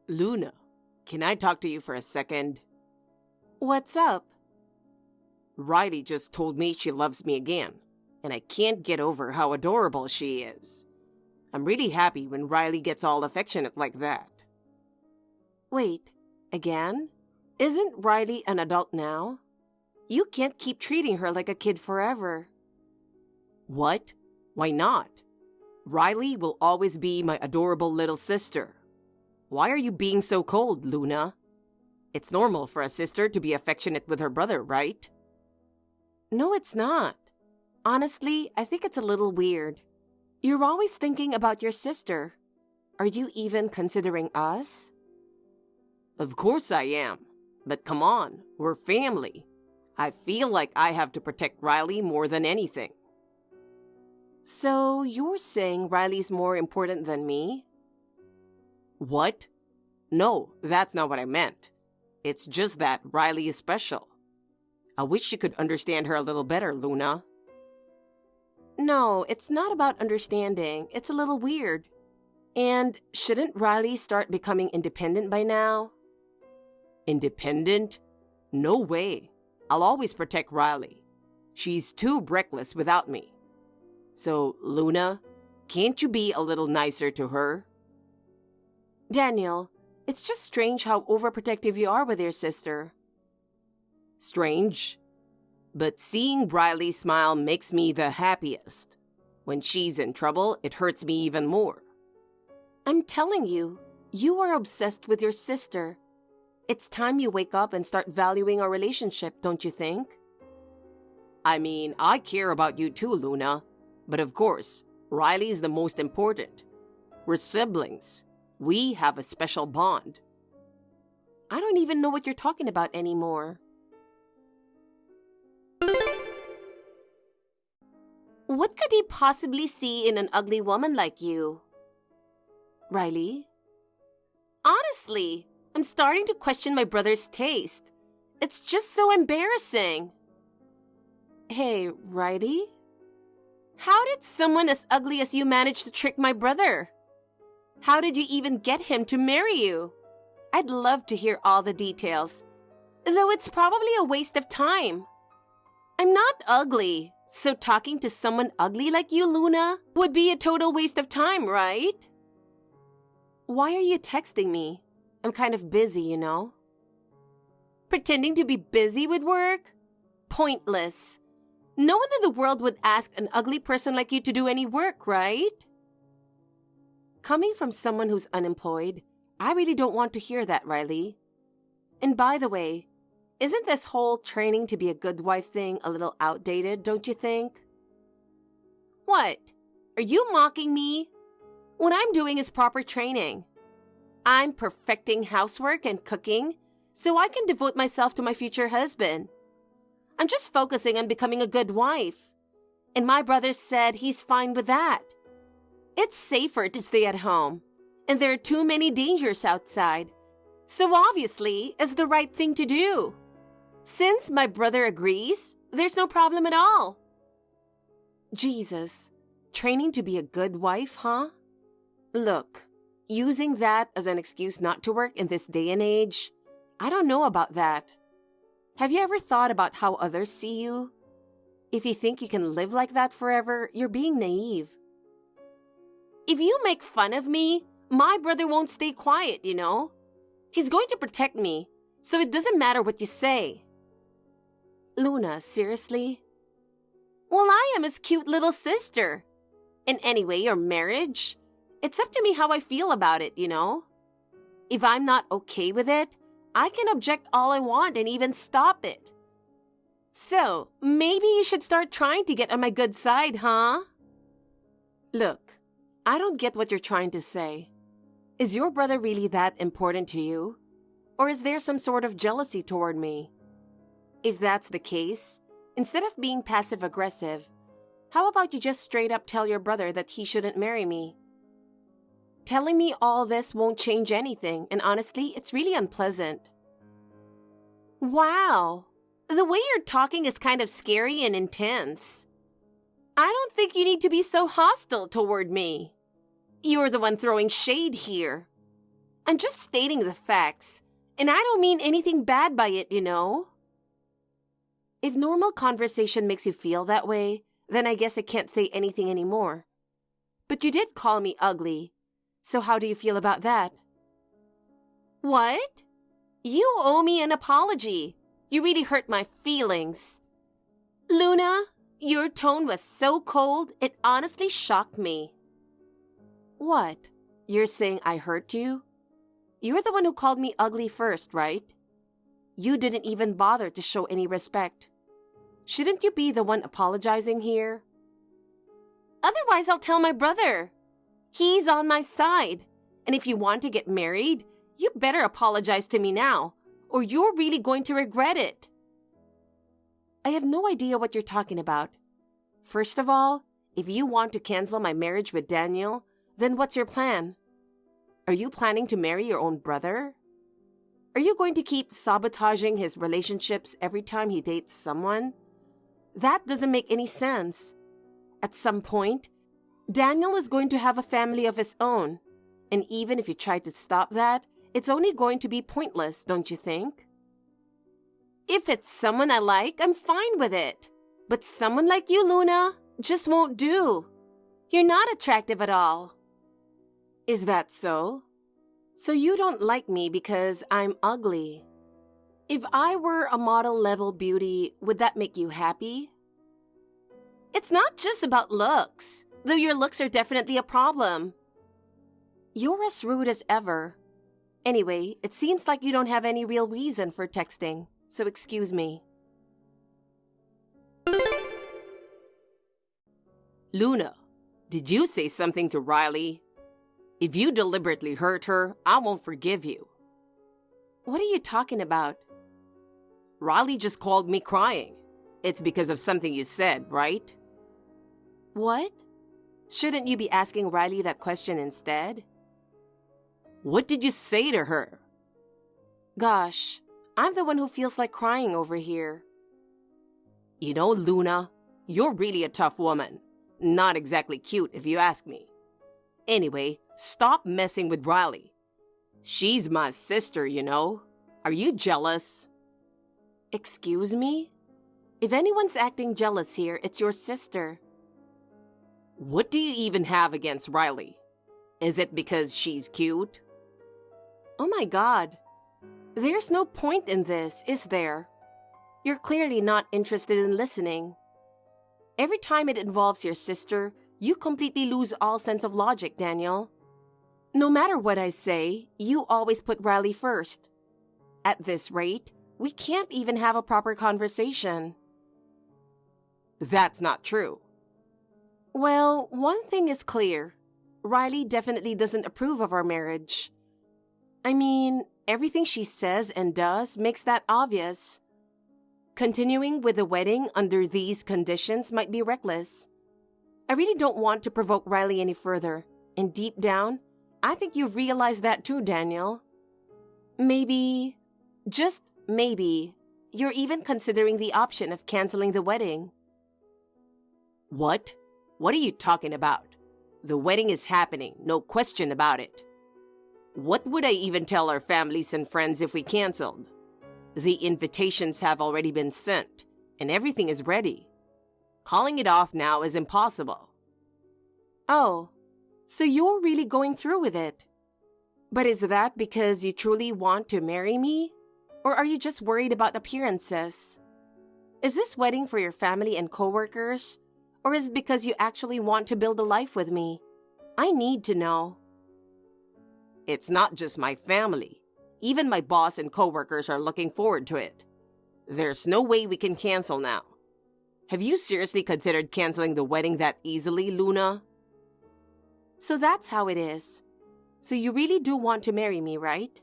Luna, can I talk to you for a second? What's up? Riley just told me she loves me again, and I can't get over how adorable she is. I'm really happy when Riley gets all affectionate like that. Wait, again? Isn't Riley an adult now? You can't keep treating her like a kid forever. What? Why not? Riley will always be my adorable little sister. Why are you being so cold, Luna? It's normal for a sister to be affectionate with her brother, right? No, it's not. Honestly, I think it's a little weird. You're always thinking about your sister. Are you even considering us? Of course I am. But come on, we're family. I feel like I have to protect Riley more than anything. So you're saying Riley's more important than me? What? No, that's not what I meant. It's just that Riley is special. I wish you could understand her a little better, Luna. No, it's not about understanding. It's a little weird. And shouldn't Riley start becoming independent by now? Independent? No way. I'll always protect Riley. She's too reckless without me. So, Luna, can't you be a little nicer to her? Daniel, it's just strange how overprotective you are with your sister. Strange? But seeing Riley smile makes me the happiest. When she's in trouble, it hurts me even more. I'm telling you, you are obsessed with your sister. It's time you wake up and start valuing our relationship, don't you think? I mean, I care about you too, Luna. But of course, Riley's the most important. We're siblings. We have a special bond. I don't even know what you're talking about anymore. What could he possibly see in an ugly woman like you? Riley? Honestly, I'm starting to question my brother's taste. It's just so embarrassing. Hey, Riley? How did someone as ugly as you manage to trick my brother? How did you even get him to marry you? I'd love to hear all the details, though it's probably a waste of time. I'm not ugly, so talking to someone ugly like you, Luna, would be a total waste of time, right? Why are you texting me? I'm kind of busy, you know. Pretending to be busy with work? Pointless. No one in the world would ask an ugly person like you to do any work, right? Coming from someone who's unemployed, I really don't want to hear that, Riley. And by the way, isn't this whole training to be a good wife thing a little outdated, don't you think? What? Are you mocking me? What I'm doing is proper training. I'm perfecting housework and cooking so I can devote myself to my future husband. I'm just focusing on becoming a good wife. And my brother said he's fine with that. It's safer to stay at home, and there are too many dangers outside. So obviously, it's the right thing to do. Since my brother agrees, there's no problem at all. Jesus, training to be a good wife, huh? Look, using that as an excuse not to work in this day and age, I don't know about that. Have you ever thought about how others see you? If you think you can live like that forever, you're being naive. If you make fun of me, my brother won't stay quiet, you know? He's going to protect me, so it doesn't matter what you say. Luna, seriously? Well, I am his cute little sister. And anyway, your marriage? It's up to me how I feel about it, you know? If I'm not okay with it, I can object all I want and even stop it. So, maybe you should start trying to get on my good side, huh? Look, I don't get what you're trying to say. Is your brother really that important to you? Or is there some sort of jealousy toward me? If that's the case, instead of being passive-aggressive, how about you just straight up tell your brother that he shouldn't marry me? Telling me all this won't change anything, and honestly, it's really unpleasant. Wow, the way you're talking is kind of scary and intense. I don't think you need to be so hostile toward me. You're the one throwing shade here. I'm just stating the facts, and I don't mean anything bad by it, you know? If normal conversation makes you feel that way, then I guess I can't say anything anymore. But you did call me ugly, so how do you feel about that? What? You owe me an apology. You really hurt my feelings. Luna, your tone was so cold, it honestly shocked me. What? You're saying I hurt you? You're the one who called me ugly first, right? You didn't even bother to show any respect. Shouldn't you be the one apologizing here? Otherwise, I'll tell my brother. He's on my side. And if you want to get married, you better apologize to me now, or you're really going to regret it. I have no idea what you're talking about. First of all, if you want to cancel my marriage with Daniel, then what's your plan? Are you planning to marry your own brother? Are you going to keep sabotaging his relationships every time he dates someone? That doesn't make any sense. At some point, Daniel is going to have a family of his own. And even if you try to stop that, it's only going to be pointless, don't you think? If it's someone I like, I'm fine with it. But someone like you, Luna, just won't do. You're not attractive at all. Is that so? So you don't like me because I'm ugly. If I were a model-level beauty, would that make you happy? It's not just about looks, though your looks are definitely a problem. You're as rude as ever. Anyway, it seems like you don't have any real reason for texting, so excuse me. Luna, did you say something to Riley? If you deliberately hurt her, I won't forgive you. What are you talking about? Riley just called me crying. It's because of something you said, right? What? Shouldn't you be asking Riley that question instead? What did you say to her? Gosh, I'm the one who feels like crying over here. You know, Luna, you're really a tough woman. Not exactly cute, if you ask me. Anyway, stop messing with Riley. She's my sister, you know. Are you jealous? Excuse me? If anyone's acting jealous here, it's your sister. What do you even have against Riley? Is it because she's cute? Oh my God. There's no point in this, is there? You're clearly not interested in listening. Every time it involves your sister, you completely lose all sense of logic, Daniel. No matter what I say, you always put Riley first. At this rate, we can't even have a proper conversation. That's not true. Well, one thing is clear. Riley definitely doesn't approve of our marriage. I mean, everything she says and does makes that obvious. Continuing with the wedding under these conditions might be reckless. I really don't want to provoke Riley any further, and deep down, I think you've realized that too, Daniel. Maybe, just maybe, you're even considering the option of canceling the wedding. What? What are you talking about? The wedding is happening, no question about it. What would I even tell our families and friends if we canceled? The invitations have already been sent, and everything is ready. Calling it off now is impossible. Oh, so you're really going through with it. But is that because you truly want to marry me? Or are you just worried about appearances? Is this wedding for your family and coworkers? Or is it because you actually want to build a life with me? I need to know. It's not just my family. Even my boss and coworkers are looking forward to it. There's no way we can cancel now. Have you seriously considered canceling the wedding that easily, Luna? So that's how it is. So you really do want to marry me, right?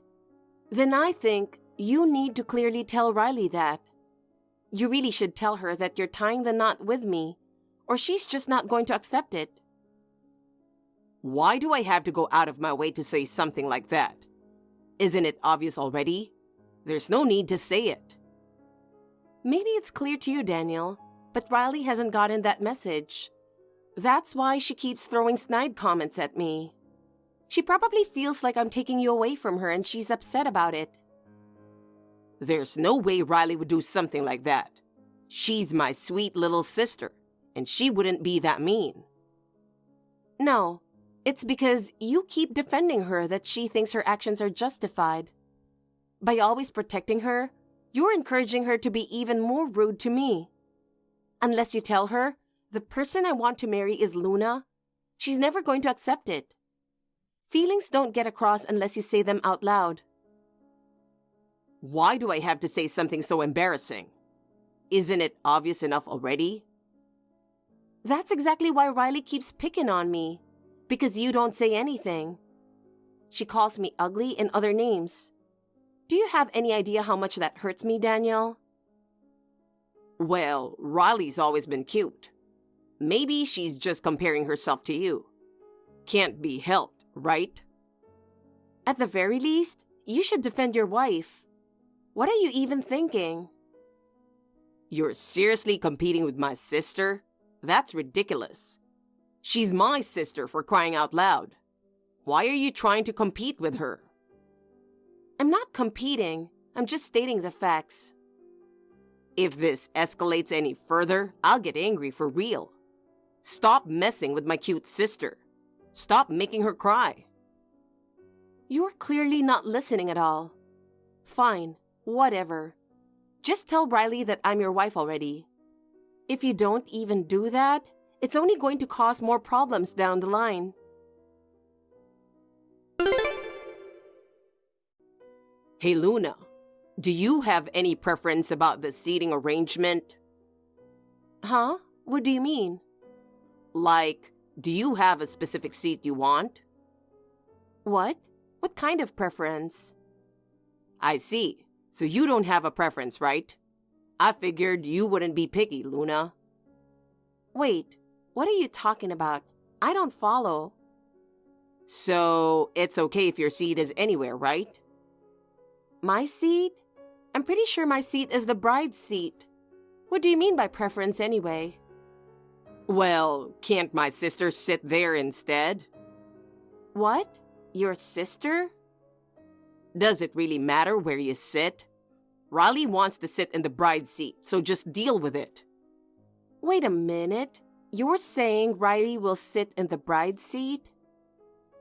Then I think you need to clearly tell Riley that. You really should tell her that you're tying the knot with me, or she's just not going to accept it. Why do I have to go out of my way to say something like that? Isn't it obvious already? There's no need to say it. Maybe it's clear to you, Daniel, but Riley hasn't gotten that message. That's why she keeps throwing snide comments at me. She probably feels like I'm taking you away from her and she's upset about it. There's no way Riley would do something like that. She's my sweet little sister, and she wouldn't be that mean. No, it's because you keep defending her that she thinks her actions are justified. By always protecting her, you're encouraging her to be even more rude to me. Unless you tell her, the person I want to marry is Luna, she's never going to accept it. Feelings don't get across unless you say them out loud. Why do I have to say something so embarrassing? Isn't it obvious enough already? That's exactly why Riley keeps picking on me. Because you don't say anything. She calls me ugly and other names. Do you have any idea how much that hurts me, Daniel? Well, Riley's always been cute. Maybe she's just comparing herself to you. Can't be helped, right? At the very least, you should defend your wife. What are you even thinking? You're seriously competing with my sister? That's ridiculous. She's my sister, for crying out loud. Why are you trying to compete with her? I'm not competing. I'm just stating the facts. If this escalates any further, I'll get angry for real. Stop messing with my cute sister. Stop making her cry. You're clearly not listening at all. Fine, whatever. Just tell Riley that I'm your wife already. If you don't even do that, it's only going to cause more problems down the line. Hey Luna, do you have any preference about the seating arrangement? Huh? What do you mean? Like, do you have a specific seat you want? What? What kind of preference? I see. So you don't have a preference, right? I figured you wouldn't be picky, Luna. Wait, what are you talking about? I don't follow. So, it's okay if your seat is anywhere, right? My seat? I'm pretty sure my seat is the bride's seat. What do you mean by preference anyway? Well, can't my sister sit there instead? What? Your sister? Does it really matter where you sit? Riley wants to sit in the bride's seat, so just deal with it. Wait a minute. You're saying Riley will sit in the bride's seat?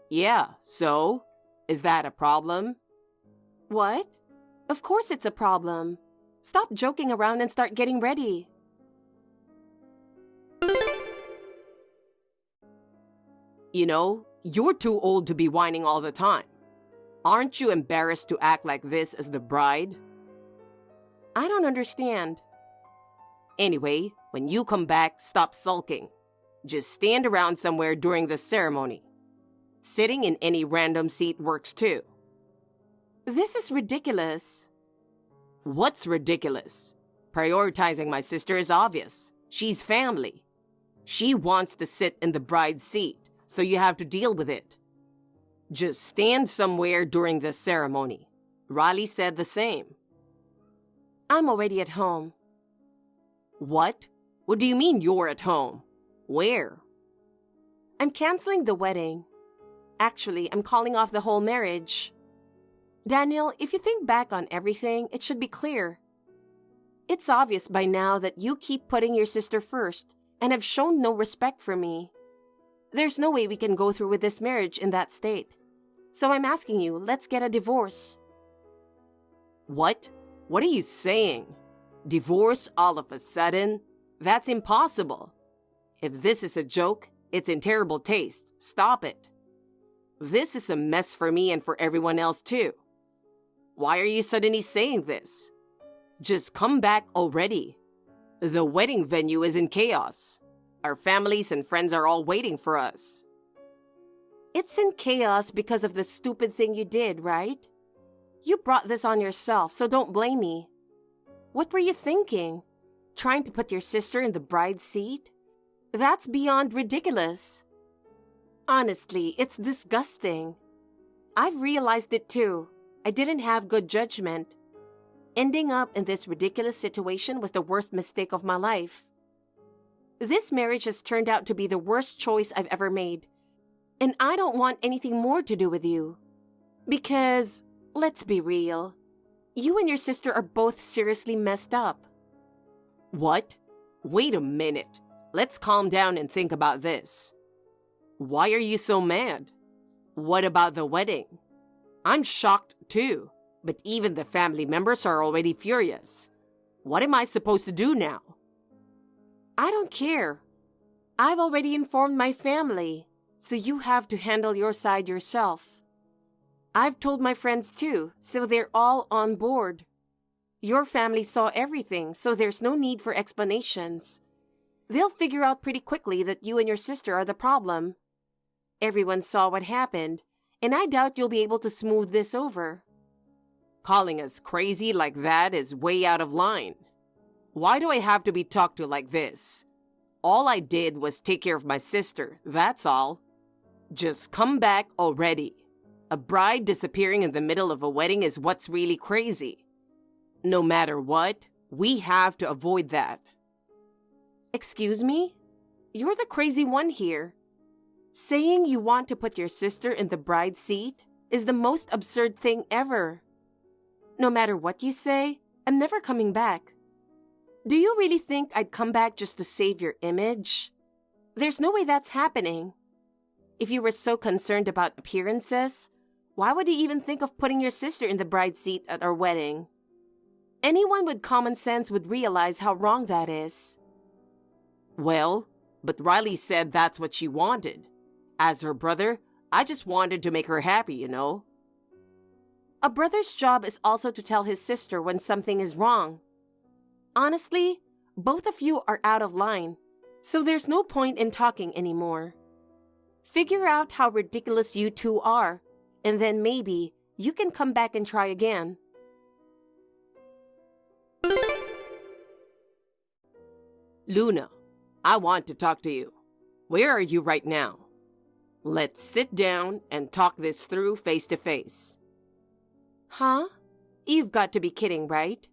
Yeah, so? Is that a problem? What? Of course it's a problem. Stop joking around and start getting ready. You know, you're too old to be whining all the time. Aren't you embarrassed to act like this as the bride? I don't understand. Anyway, when you come back, stop sulking. Just stand around somewhere during the ceremony. Sitting in any random seat works too. This is ridiculous. What's ridiculous? Prioritizing my sister is obvious. She's family. She wants to sit in the bride's seat, so you have to deal with it. Just stand somewhere during the ceremony. Riley said the same. I'm already at home. What? What do you mean you're at home? Where? I'm canceling the wedding. Actually, I'm calling off the whole marriage. Daniel, if you think back on everything, it should be clear. It's obvious by now that you keep putting your sister first and have shown no respect for me. There's no way we can go through with this marriage in that state. So I'm asking you, let's get a divorce. What? What are you saying? Divorce all of a sudden? That's impossible. If this is a joke, it's in terrible taste. Stop it. This is a mess for me and for everyone else too. Why are you suddenly saying this? Just come back already. The wedding venue is in chaos. Our families and friends are all waiting for us. It's in chaos because of the stupid thing you did, right? You brought this on yourself, so don't blame me. What were you thinking? Trying to put your sister in the bride's seat? That's beyond ridiculous. Honestly, it's disgusting. I've realized it too. I didn't have good judgment. Ending up in this ridiculous situation was the worst mistake of my life. This marriage has turned out to be the worst choice I've ever made. And I don't want anything more to do with you. Because, let's be real, you and your sister are both seriously messed up. What? Wait a minute. Let's calm down and think about this. Why are you so mad? What about the wedding? I'm shocked too, but even the family members are already furious. What am I supposed to do now? I don't care. I've already informed my family, so you have to handle your side yourself. I've told my friends too, so they're all on board. Your family saw everything, so there's no need for explanations. They'll figure out pretty quickly that you and your sister are the problem. Everyone saw what happened, and I doubt you'll be able to smooth this over. Calling us crazy like that is way out of line. Why do I have to be talked to like this? All I did was take care of my sister, that's all. Just come back already. A bride disappearing in the middle of a wedding is what's really crazy. No matter what, we have to avoid that. Excuse me? You're the crazy one here. Saying you want to put your sister in the bride's seat is the most absurd thing ever. No matter what you say, I'm never coming back. Do you really think I'd come back just to save your image? There's no way that's happening. If you were so concerned about appearances, why would you even think of putting your sister in the bride's seat at our wedding? Anyone with common sense would realize how wrong that is. Well, but Riley said that's what she wanted. As her brother, I just wanted to make her happy, you know. A brother's job is also to tell his sister when something is wrong. Honestly, both of you are out of line, so there's no point in talking anymore. Figure out how ridiculous you two are, and then maybe you can come back and try again. Luna, I want to talk to you. Where are you right now? Let's sit down and talk this through face to face. Huh? You've got to be kidding, right?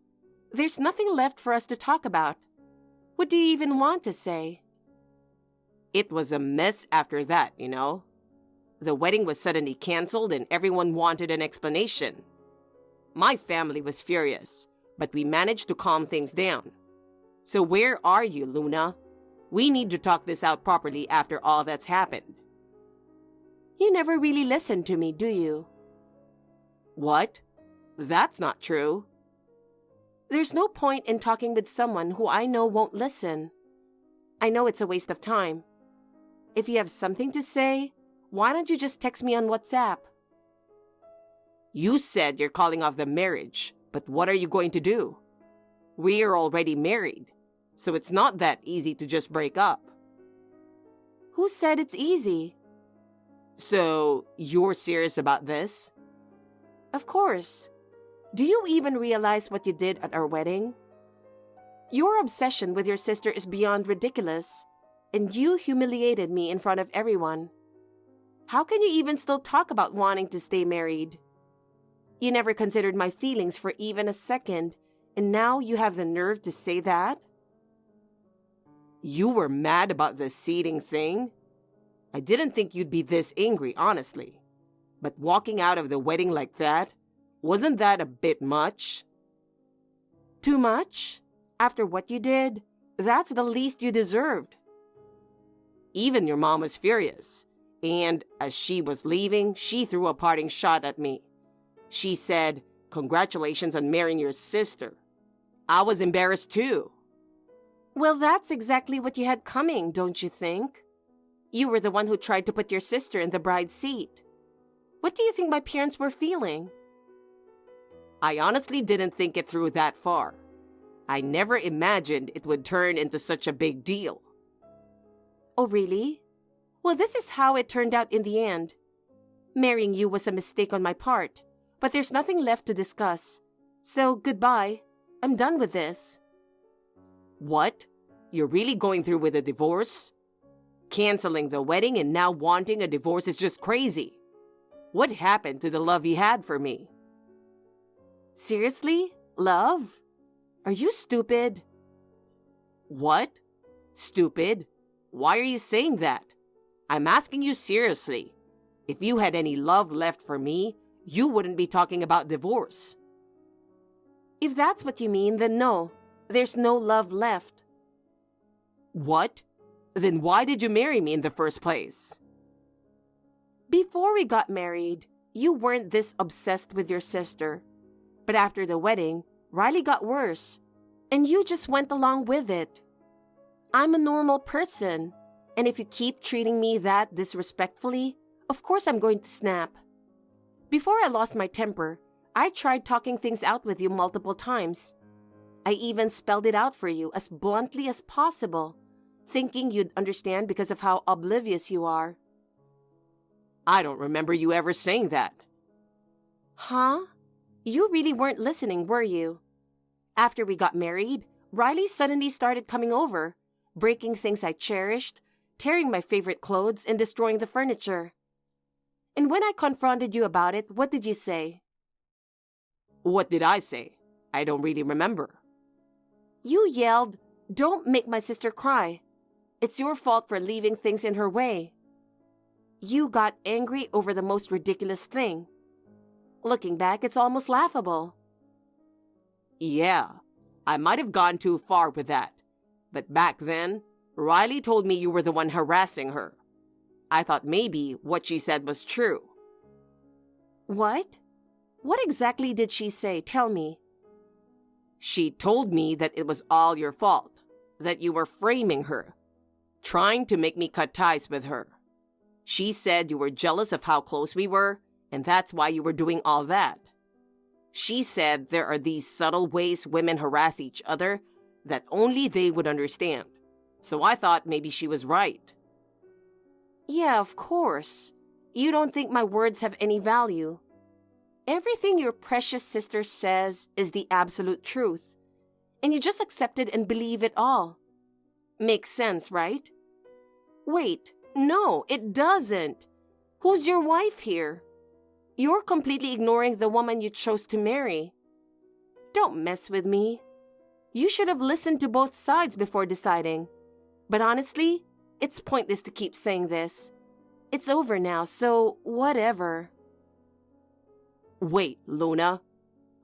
There's nothing left for us to talk about. What do you even want to say? It was a mess after that, you know. The wedding was suddenly canceled and everyone wanted an explanation. My family was furious, but we managed to calm things down. So where are you, Luna? We need to talk this out properly after all that's happened. You never really listen to me, do you? What? That's not true. There's no point in talking with someone who I know won't listen. I know it's a waste of time. If you have something to say, why don't you just text me on WhatsApp? You said you're calling off the marriage, but what are you going to do? We are already married, so it's not that easy to just break up. Who said it's easy? So, you're serious about this? Of course. Do you even realize what you did at our wedding? Your obsession with your sister is beyond ridiculous, and you humiliated me in front of everyone. How can you even still talk about wanting to stay married? You never considered my feelings for even a second, and now you have the nerve to say that? You were mad about the seating thing? I didn't think you'd be this angry, honestly. But walking out of the wedding like that, wasn't that a bit much? Too much? After what you did, that's the least you deserved. Even your mom was furious, and as she was leaving, she threw a parting shot at me. She said, "Congratulations on marrying your sister." I was embarrassed too. Well, that's exactly what you had coming, don't you think? You were the one who tried to put your sister in the bride's seat. What do you think my parents were feeling? I honestly didn't think it through that far. I never imagined it would turn into such a big deal. Oh, really? Well, this is how it turned out in the end. Marrying you was a mistake on my part, but there's nothing left to discuss. So, goodbye. I'm done with this. What? You're really going through with a divorce? Canceling the wedding and now wanting a divorce is just crazy. What happened to the love you had for me? Seriously? Love? Are you stupid? What? Stupid? Why are you saying that? I'm asking you seriously. If you had any love left for me, you wouldn't be talking about divorce. If that's what you mean, then no, there's no love left. What? Then why did you marry me in the first place? Before we got married, you weren't this obsessed with your sister. But after the wedding, Riley got worse, and you just went along with it. I'm a normal person, and if you keep treating me that disrespectfully, of course I'm going to snap. Before I lost my temper, I tried talking things out with you multiple times. I even spelled it out for you as bluntly as possible, thinking you'd understand because of how oblivious you are. I don't remember you ever saying that. Huh? You really weren't listening, were you? After we got married, Riley suddenly started coming over, breaking things I cherished, tearing my favorite clothes, and destroying the furniture. And when I confronted you about it, what did you say? What did I say? I don't really remember. You yelled, "Don't make my sister cry. It's your fault for leaving things in her way." You got angry over the most ridiculous thing. Looking back, it's almost laughable. Yeah, I might have gone too far with that. But back then, Riley told me you were the one harassing her. I thought maybe what she said was true. What? What exactly did she say? Tell me. She told me that it was all your fault, that you were framing her, trying to make me cut ties with her. She said you were jealous of how close we were, and that's why you were doing all that. She said there are these subtle ways women harass each other that only they would understand. So I thought maybe she was right. Yeah, of course. You don't think my words have any value. Everything your precious sister says is the absolute truth, and you just accept it and believe it all. Makes sense, right? Wait, no, it doesn't. Who's your wife here? You're completely ignoring the woman you chose to marry. Don't mess with me. You should have listened to both sides before deciding. But honestly, it's pointless to keep saying this. It's over now, so whatever. Wait, Luna.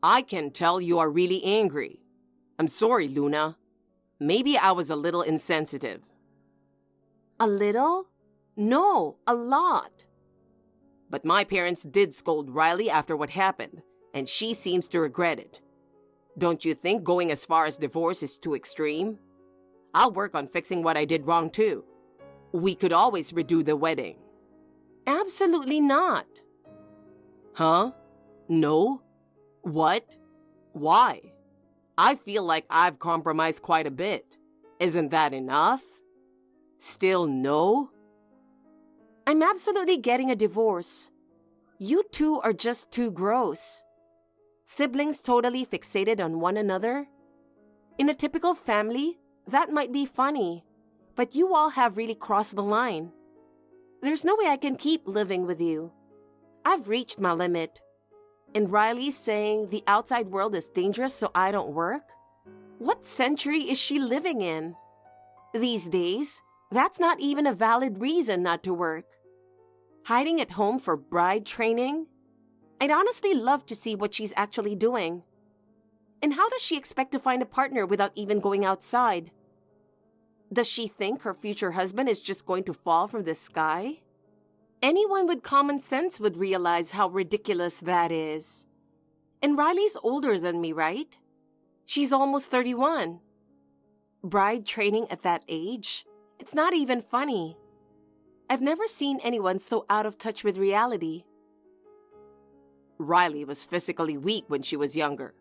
I can tell you are really angry. I'm sorry, Luna. Maybe I was a little insensitive. A little? No, a lot. But my parents did scold Riley after what happened, and she seems to regret it. Don't you think going as far as divorce is too extreme? I'll work on fixing what I did wrong too. We could always redo the wedding. Absolutely not. Huh? No? What? Why? I feel like I've compromised quite a bit. Isn't that enough? Still no? I'm absolutely getting a divorce. You two are just too gross. Siblings totally fixated on one another? In a typical family, that might be funny, but you all have really crossed the line. There's no way I can keep living with you. I've reached my limit. And Riley's saying the outside world is dangerous so I don't work? What century is she living in? These days, that's not even a valid reason not to work. Hiding at home for bride training? I'd honestly love to see what she's actually doing. And how does she expect to find a partner without even going outside? Does she think her future husband is just going to fall from the sky? Anyone with common sense would realize how ridiculous that is. And Riley's older than me, right? She's almost 31. Bride training at that age? It's not even funny. I've never seen anyone so out of touch with reality. Riley was physically weak when she was younger.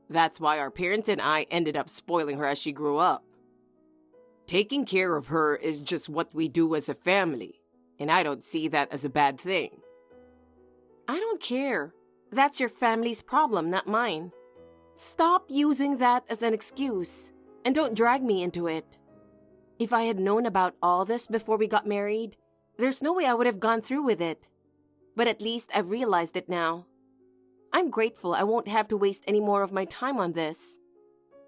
That's why our parents and I ended up spoiling her as she grew up. Taking care of her is just what we do as a family, and I don't see that as a bad thing. I don't care. That's your family's problem, not mine. Stop using that as an excuse, and don't drag me into it. If I had known about all this before we got married, there's no way I would have gone through with it. But at least I've realized it now. I'm grateful I won't have to waste any more of my time on this.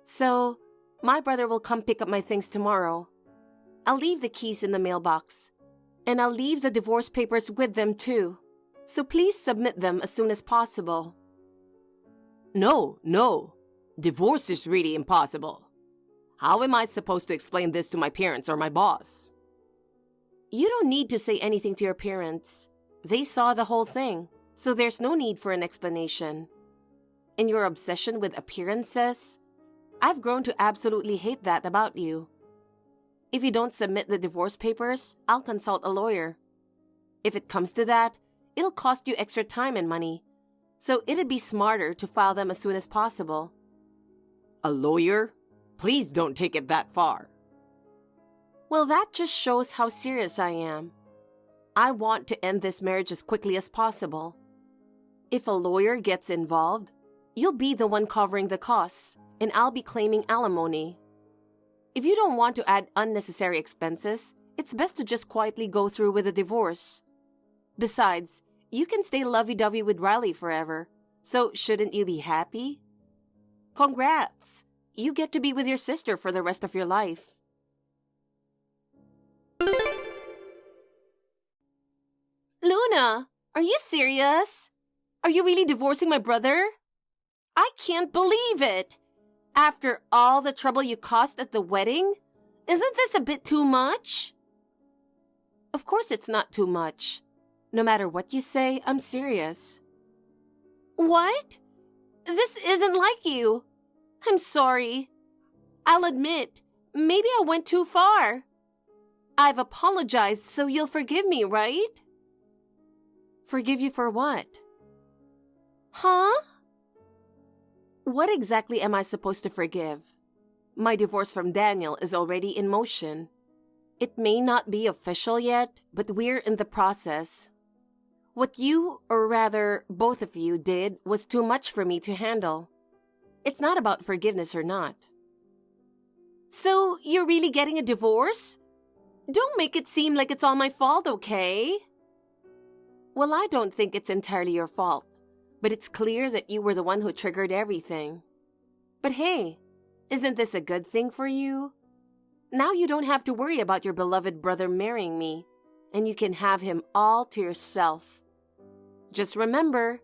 So, my brother will come pick up my things tomorrow. I'll leave the keys in the mailbox. And I'll leave the divorce papers with them too. So please submit them as soon as possible. No. Divorce is really impossible. How am I supposed to explain this to my parents or my boss? You don't need to say anything to your parents. They saw the whole thing, so there's no need for an explanation. And your obsession with appearances? I've grown to absolutely hate that about you. If you don't submit the divorce papers, I'll consult a lawyer. If it comes to that, it'll cost you extra time and money, so it'd be smarter to file them as soon as possible. A lawyer? Please don't take it that far. Well, that just shows how serious I am. I want to end this marriage as quickly as possible. If a lawyer gets involved, you'll be the one covering the costs, and I'll be claiming alimony. If you don't want to add unnecessary expenses, it's best to just quietly go through with a divorce. Besides, you can stay lovey-dovey with Riley forever, so shouldn't you be happy? Congrats! You get to be with your sister for the rest of your life. Luna, are you serious? Are you really divorcing my brother? I can't believe it! After all the trouble you caused at the wedding? Isn't this a bit too much? Of course it's not too much. No matter what you say, I'm serious. What? This isn't like you. I'm sorry. I'll admit, maybe I went too far. I've apologized, so you'll forgive me, right? Forgive you for what? Huh? What exactly am I supposed to forgive? My divorce from Daniel is already in motion. It may not be official yet, but we're in the process. What you, or rather, both of you, did was too much for me to handle. It's not about forgiveness or not. So, you're really getting a divorce? Don't make it seem like it's all my fault, okay? Well, I don't think it's entirely your fault, but it's clear that you were the one who triggered everything. But hey, isn't this a good thing for you? Now you don't have to worry about your beloved brother marrying me, and you can have him all to yourself. Just remember,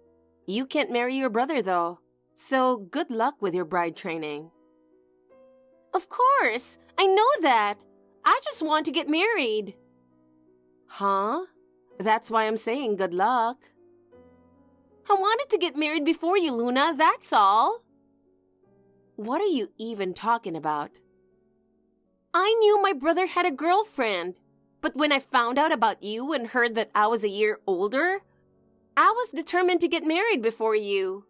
you can't marry your brother though, so good luck with your bride training. Of course, I know that. I just want to get married. Huh? That's why I'm saying good luck. I wanted to get married before you, Luna, that's all. What are you even talking about? I knew my brother had a girlfriend, but when I found out about you and heard that I was a year older, I was determined to get married before you.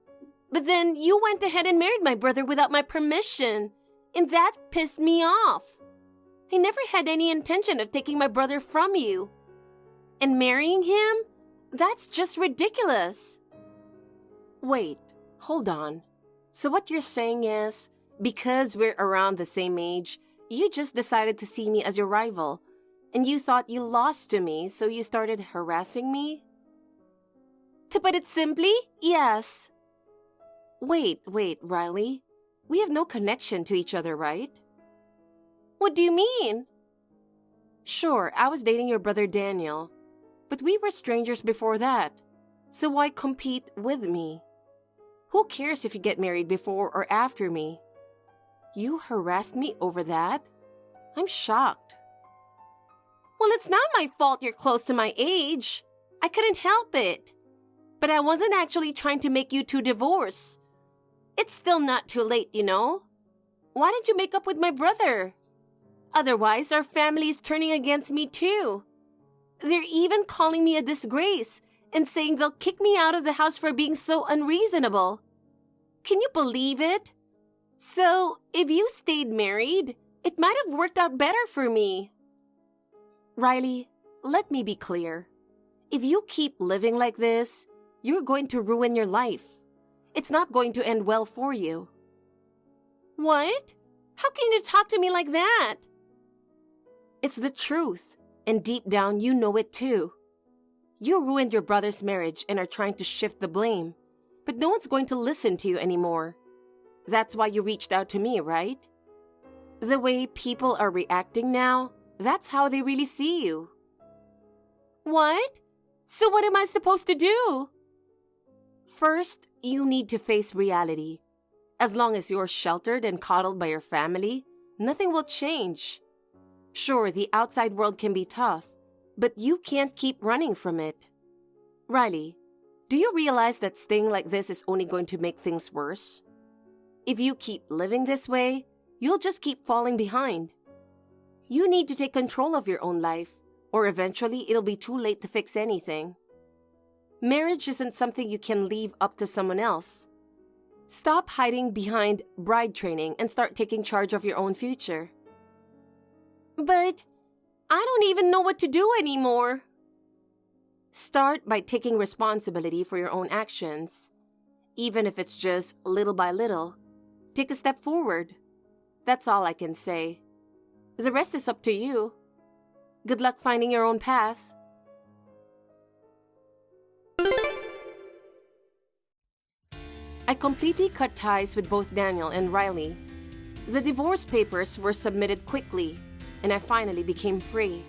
But then you went ahead and married my brother without my permission, and that pissed me off. I never had any intention of taking my brother from you. And marrying him? That's just ridiculous. Wait, hold on. So what you're saying is, because we're around the same age, you just decided to see me as your rival, and you thought you lost to me, so you started harassing me? To put it simply, yes. Wait, Riley. We have no connection to each other, right? What do you mean? Sure, I was dating your brother Daniel, but we were strangers before that, so why compete with me? Who cares if you get married before or after me? You harassed me over that? I'm shocked. Well, it's not my fault you're close to my age. I couldn't help it. But I wasn't actually trying to make you two divorce. It's still not too late, you know? Why didn't you make up with my brother? Otherwise, our family is turning against me too. They're even calling me a disgrace and saying they'll kick me out of the house for being so unreasonable. Can you believe it? So, if you stayed married, it might have worked out better for me. Riley, let me be clear. If you keep living like this, you're going to ruin your life. It's not going to end well for you. What? How can you talk to me like that? It's the truth, and deep down you know it too. You ruined your brother's marriage and are trying to shift the blame, but no one's going to listen to you anymore. That's why you reached out to me, right? The way people are reacting now, that's how they really see you. What? So what am I supposed to do? First, you need to face reality. As long as you're sheltered and coddled by your family, nothing will change. Sure, the outside world can be tough, but you can't keep running from it. Riley, do you realize that staying like this is only going to make things worse? If you keep living this way, you'll just keep falling behind. You need to take control of your own life, or eventually it'll be too late to fix anything. Marriage isn't something you can leave up to someone else. Stop hiding behind bride training and start taking charge of your own future. But I don't even know what to do anymore. Start by taking responsibility for your own actions. Even if it's just little by little, take a step forward. That's all I can say. The rest is up to you. Good luck finding your own path. I completely cut ties with both Daniel and Riley. The divorce papers were submitted quickly, and I finally became free.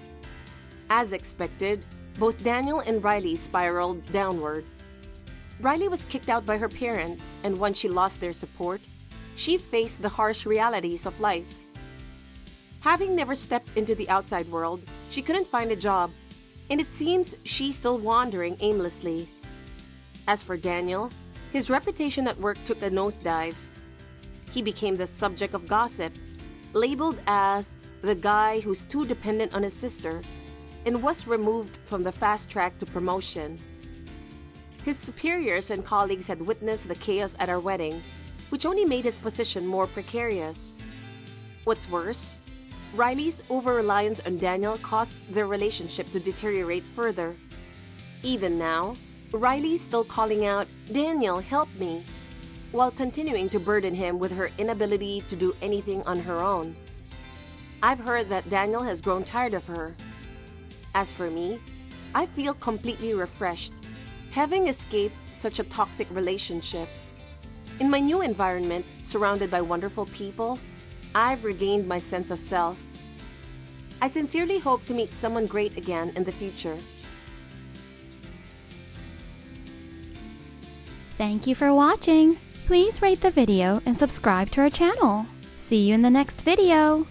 As expected, both Daniel and Riley spiraled downward. Riley was kicked out by her parents, and once she lost their support, she faced the harsh realities of life. Having never stepped into the outside world, she couldn't find a job, and it seems she's still wandering aimlessly. As for Daniel, his reputation at work took a nosedive. He became the subject of gossip, labeled as the guy who's too dependent on his sister, and was removed from the fast track to promotion. His superiors and colleagues had witnessed the chaos at our wedding, which only made his position more precarious. What's worse, Riley's over-reliance on Daniel caused their relationship to deteriorate further. Even now, Riley's still calling out, "Daniel, help me," while continuing to burden him with her inability to do anything on her own. I've heard that Daniel has grown tired of her. As for me, I feel completely refreshed, having escaped such a toxic relationship. In my new environment, surrounded by wonderful people, I've regained my sense of self. I sincerely hope to meet someone great again in the future. Thank you for watching. Please rate the video and subscribe to our channel. See you in the next video.